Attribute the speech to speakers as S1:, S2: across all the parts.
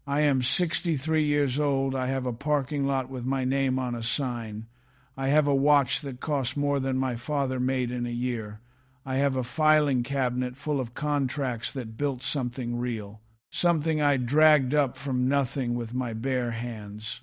S1: I am 63 years old. I have a parking lot with my name on a sign. I have a watch that costs more than my father made in a year. I have a filing cabinet full of contracts that built something real, something I dragged up from nothing with my bare hands.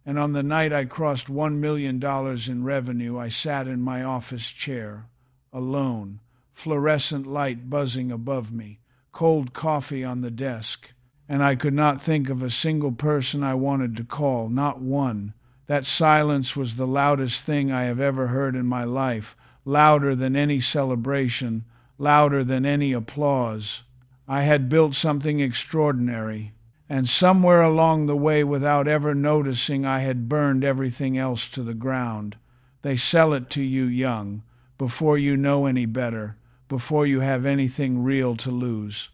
S1: And on the night I crossed $1 million in revenue, I sat in my office chair, alone, fluorescent light buzzing above me, cold coffee on the desk, and I could not think of a single person I wanted to call, not one. That silence was the loudest thing I have ever heard in my life, louder than any celebration, louder than any applause. I had built something extraordinary, and somewhere along the way, without ever noticing, I had burned everything else to the ground. They sell it to you young, before you know any better, before you have anything real to lose.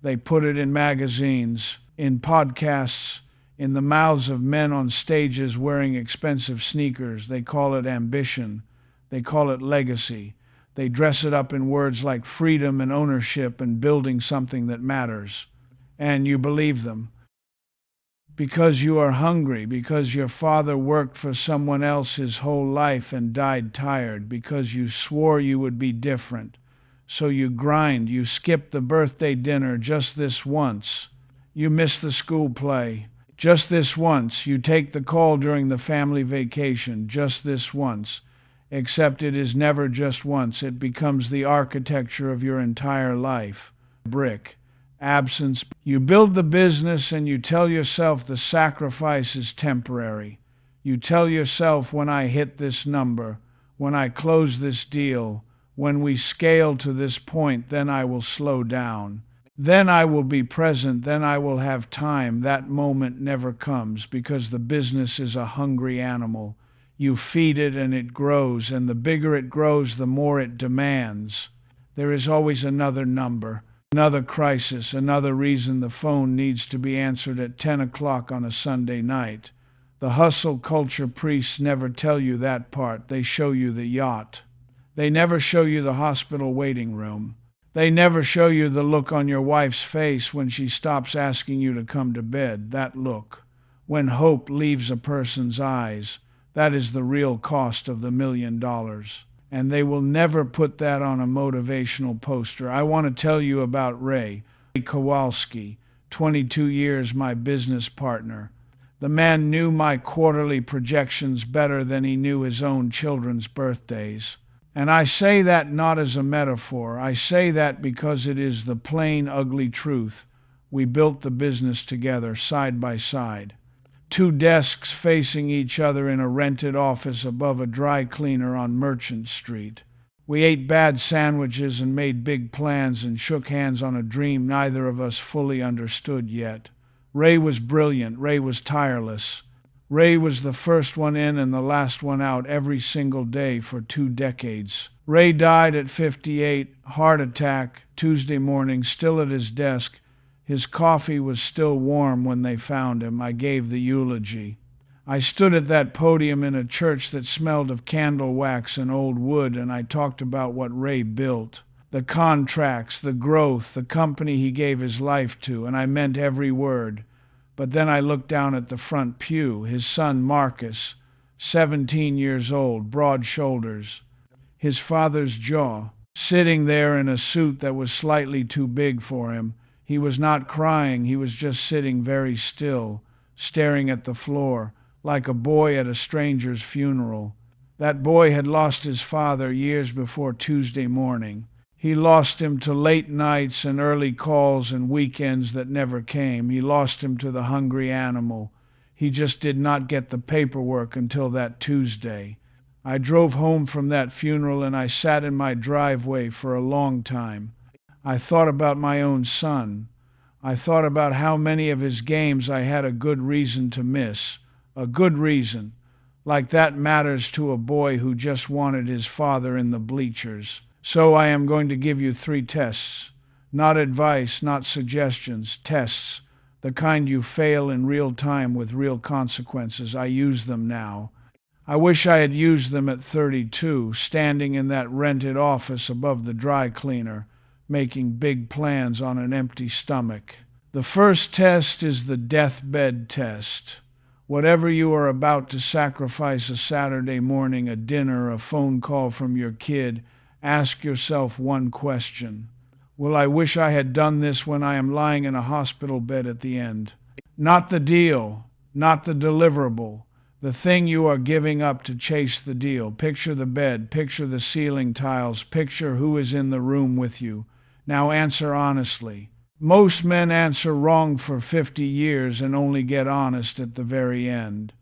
S1: They put it in magazines, in podcasts, in the mouths of men on stages wearing expensive sneakers. They call it ambition. They call it legacy. They dress it up in words like freedom and ownership and building something that matters. And you believe them. Because you are hungry, because your father worked for someone else his whole life and died tired, because you swore you would be different. So you grind, you skip the birthday dinner just this once. You miss the school play. Just this once. You take the call during the family vacation. Just this once. Except it is never just once. It becomes the architecture of your entire life. Brick. Absence. You build the business and you tell yourself the sacrifice is temporary. You tell yourself, when I hit this number, when I close this deal, when we scale to this point, then I will slow down. Then I will be present, then I will have time. That moment never comes because the business is a hungry animal. You feed it and it grows, and the bigger it grows, the more it demands. There is always another number, another crisis, another reason the phone needs to be answered at 10 o'clock on a Sunday night. The hustle culture priests never tell you that part. They show you the yacht. They never show you the hospital waiting room. They never show you the look on your wife's face when she stops asking you to come to bed. That look. When hope leaves a person's eyes, that is the real cost of the $1 million. And they will never put that on a motivational poster. I want to tell you about Ray Kowalski, 22 years my business partner. The man knew my quarterly projections better than he knew his own children's birthdays. And I say that not as a metaphor. I say that because it is the plain, ugly truth. We built the business together, side by side. 2 desks facing each other in a rented office above a dry cleaner on Merchant Street. We ate bad sandwiches and made big plans and shook hands on a dream neither of us fully understood yet. Ray was brilliant. Ray was tireless. Ray was the first one in and the last one out every single day for 2 decades. Ray died at 58, heart attack, Tuesday morning, still at his desk. His coffee was still warm when they found him. I gave the eulogy. I stood at that podium in a church that smelled of candle wax and old wood, and I talked about what Ray built. The contracts, the growth, the company he gave his life to, and I meant every word. But then I looked down at the front pew, his son Marcus, 17 years old, broad shoulders, his father's jaw, sitting there in a suit that was slightly too big for him. He was not crying, he was just sitting very still, staring at the floor, like a boy at a stranger's funeral. That boy had lost his father years before Tuesday morning. He lost him to late nights and early calls and weekends that never came. He lost him to the hungry animal. He just did not get the paperwork until that Tuesday. I drove home from that funeral and I sat in my driveway for a long time. I thought about my own son. I thought about how many of his games I had a good reason to miss. A good reason. Like that matters to a boy who just wanted his father in the bleachers. So I am going to give you 3 tests. Not advice, not suggestions. Tests. The kind you fail in real time with real consequences. I use them now. I wish I had used them at 32, standing in that rented office above the dry cleaner, making big plans on an empty stomach. The first test is the deathbed test. Whatever you are about to sacrifice, a Saturday morning, a dinner, a phone call from your kid, ask yourself one question. Will I wish I had done this when I am lying in a hospital bed at the end? Not the deal, not the deliverable, the thing you are giving up to chase the deal. Picture the bed, picture the ceiling tiles, picture who is in the room with you. Now answer honestly. Most men answer wrong for 50 years and only get honest at the very end.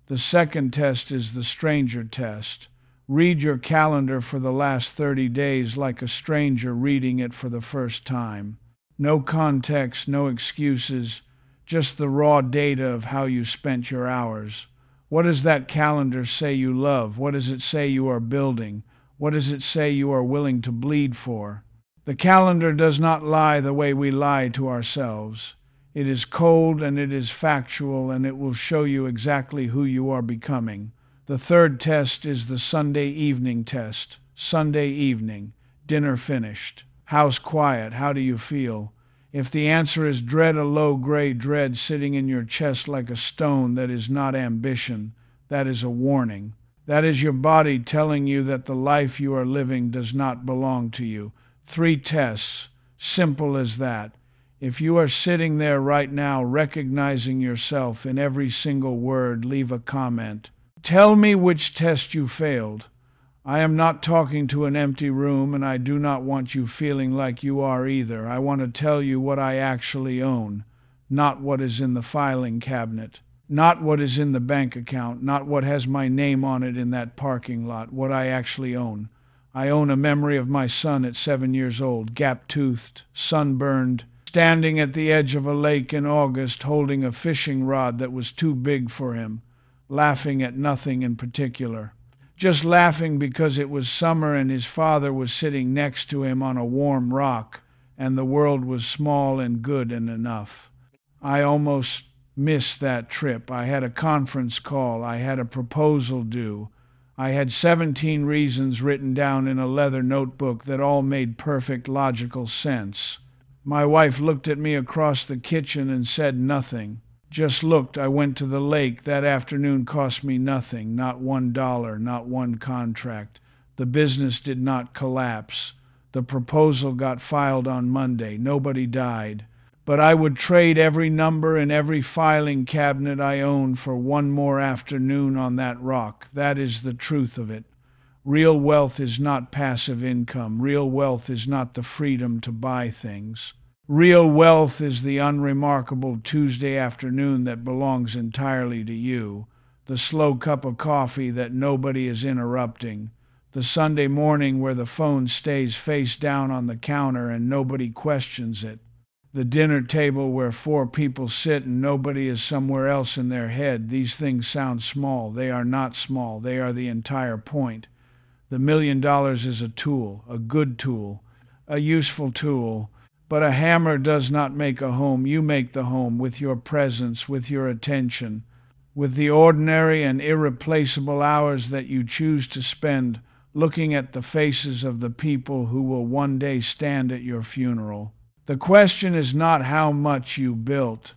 S1: The second test is the stranger test. Read your calendar for the last 30 days like a stranger reading it for the first time. No context, no excuses, just the raw data of how you spent your hours. What does that calendar say you love? What does it say you are building? What does it say you are willing to bleed for? The calendar does not lie the way we lie to ourselves. It is cold and it is factual, and it will show you exactly who you are becoming. The third test is the Sunday evening test. Sunday evening, dinner finished. House quiet, how do you feel? If the answer is dread, a low-grade dread sitting in your chest like a stone, that is not ambition. That is a warning. That is your body telling you that the life you are living does not belong to you. 3 tests, simple as that. If you are sitting there right now recognizing yourself in every single word, leave a comment. Tell me which test you failed. I am not talking to an empty room, and I do not want you feeling like you are either. I want to tell you what I actually own, not what is in the filing cabinet, not what is in the bank account, not what has my name on it in that parking lot, what I actually own. I own a memory of my son at 7 years old, gap-toothed, sunburned, standing at the edge of a lake in August holding a fishing rod that was too big for him, laughing at nothing in particular. Just laughing because it was summer and his father was sitting next to him on a warm rock, and the world was small and good and enough. I almost missed that trip. I had a conference call. I had a proposal due. I had 17 reasons written down in a leather notebook that all made perfect logical sense. My wife looked at me across the kitchen and said nothing. Just looked. I went to the lake. That afternoon cost me nothing, not $1, not one contract. The business did not collapse. The proposal got filed on Monday. Nobody died. But I would trade every number in every filing cabinet I own for one more afternoon on that rock. That is the truth of it. Real wealth is not passive income. Real wealth is not the freedom to buy things. Real wealth is the unremarkable Tuesday afternoon that belongs entirely to you, the slow cup of coffee that nobody is interrupting, the Sunday morning where the phone stays face down on the counter and nobody questions it, the dinner table where 4 people sit and nobody is somewhere else in their head. These things sound small. They are not small. They are the entire point. The $1 million is a tool, a good tool, a useful tool. But a hammer does not make a home. You make the home with your presence, with your attention, with the ordinary and irreplaceable hours that you choose to spend looking at the faces of the people who will one day stand at your funeral. The question is not how much you built.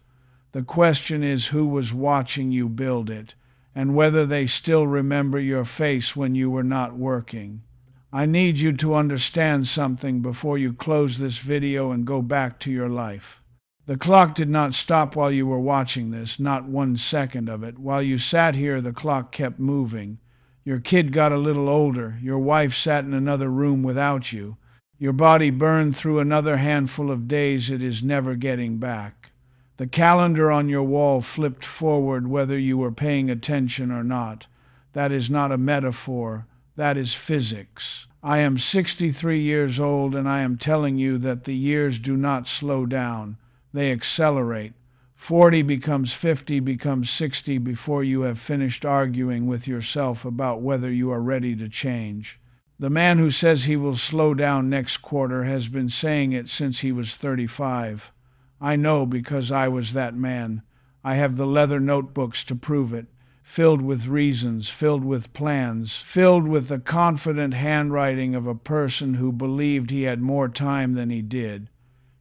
S1: The question is who was watching you build it, and whether they still remember your face when you were not working. I need you to understand something before you close this video and go back to your life. The clock did not stop while you were watching this, not 1 second of it. While you sat here, the clock kept moving. Your kid got a little older. Your wife sat in another room without you. Your body burned through another handful of days it is never getting back. The calendar on your wall flipped forward whether you were paying attention or not. That is not a metaphor. That is physics. I am 63 years old, and I am telling you that the years do not slow down. They accelerate. 40 becomes 50, becomes 60 before you have finished arguing with yourself about whether you are ready to change. The man who says he will slow down next quarter has been saying it since he was 35. I know because I was that man. I have the leather notebooks to prove it. Filled with reasons, filled with plans, filled with the confident handwriting of a person who believed he had more time than he did.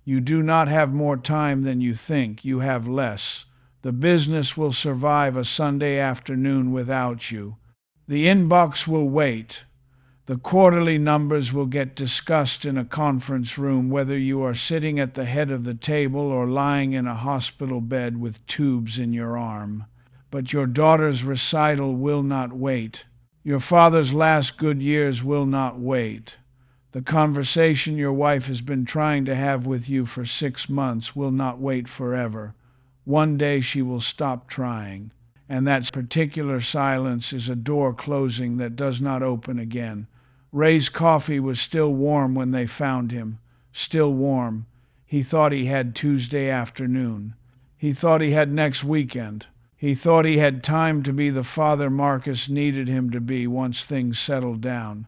S1: You do not have more time than you think. You have less. The business will survive a Sunday afternoon without you. The inbox will wait. The quarterly numbers will get discussed in a conference room, whether you are sitting at the head of the table or lying in a hospital bed with tubes in your arm. But your daughter's recital will not wait. Your father's last good years will not wait. The conversation your wife has been trying to have with you for 6 months will not wait forever. One day she will stop trying, and that particular silence is a door closing that does not open again. Ray's coffee was still warm when they found him. Still warm. He thought he had Tuesday afternoon. He thought he had next weekend. He thought he had time to be the father Marcus needed him to be once things settled down.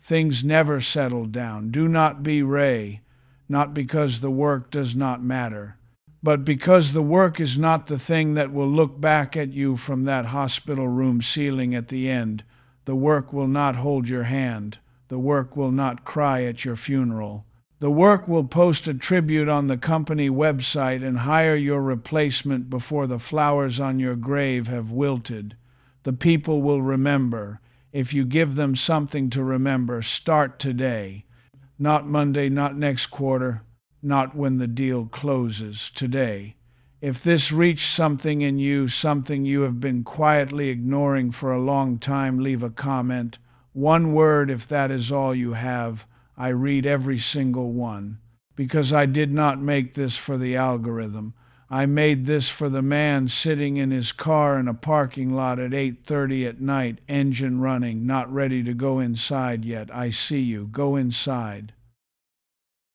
S1: Things never settled down. Do not be Ray, not because the work does not matter, but because the work is not the thing that will look back at you from that hospital room ceiling at the end. The work will not hold your hand. The work will not cry at your funeral. The work will post a tribute on the company website and hire your replacement before the flowers on your grave have wilted. The people will remember. If you give them something to remember, start today. Not Monday, not next quarter, not when the deal closes. Today. If this reached something in you, something you have been quietly ignoring for a long time, leave a comment. One word if that is all you have. I read every single one. Because I did not make this for the algorithm. I made this for the man sitting in his car in a parking lot at 8:30 at night, engine running, not ready to go inside yet. I see you. Go inside.